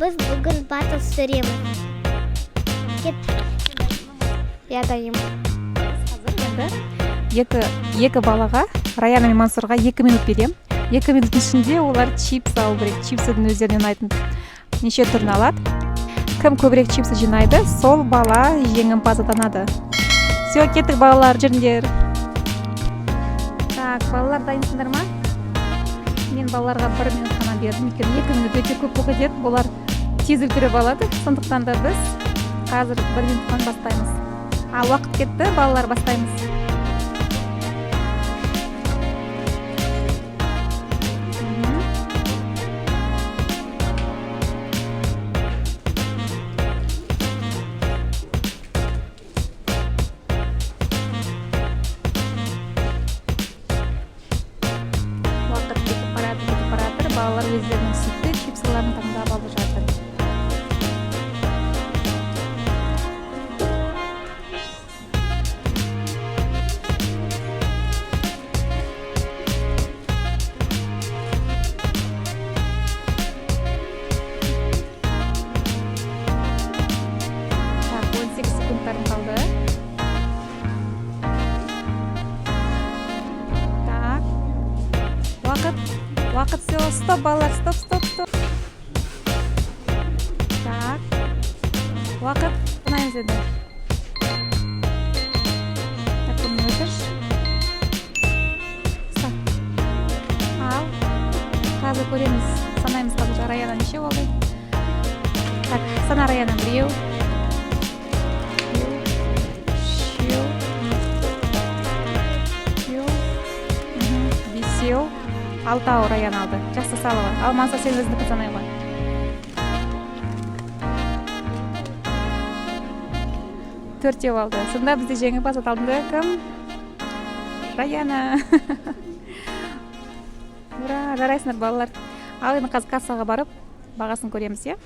Біз бүгін батыл сүреміз. Я дайым. Екі балаға, Раяна мен Мансұрға 2 минут берем. 2 минуттың ішінде олар чипс алу керек. Чипсыдың өздеріне ұнайтын неше түрін алады. Кім көбірек чипсы жинайды, сол бала жеңімпаз атанады. Все, кеттік балалар, жүріңдер. Так, балалар дайынсыңдар ма? Мен балаларға 1 минут қана бердім. 2 минут өте көп болып кетеді. Олар тез үлгеріп алады. Сондықтан да біз қазір 1 минуттан бастаймыз. Уақыт кетті, балалар, бастаймыз. Балалар өздерінің сүйікті чипсыларын таңдап алып жатыр. Так, 18 секундтарым қалды. Так, уақыт все, стоп, балалар, стоп. Так, уақыт қынаймыз еді. Так, бұны өтірш. Стоп. Ал, қазір көреміз, санаймыз қазір Раяна неше болды. Так, сана Раяна 1, 5, 6 Раян алды. Жақсы салығы. Ал Мансұр, сен өзіңді санай ғой. Төртеу алды. Сонда бізде жеңімпаз аталды кім? Раяна. Ура, жарайсыңдар балалар. Ал енді қазір кассаға барып, бағасын көреміз, е?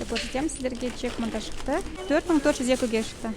Көрсетемін сіздерге, чек мында шықты. 4402-ге шықты.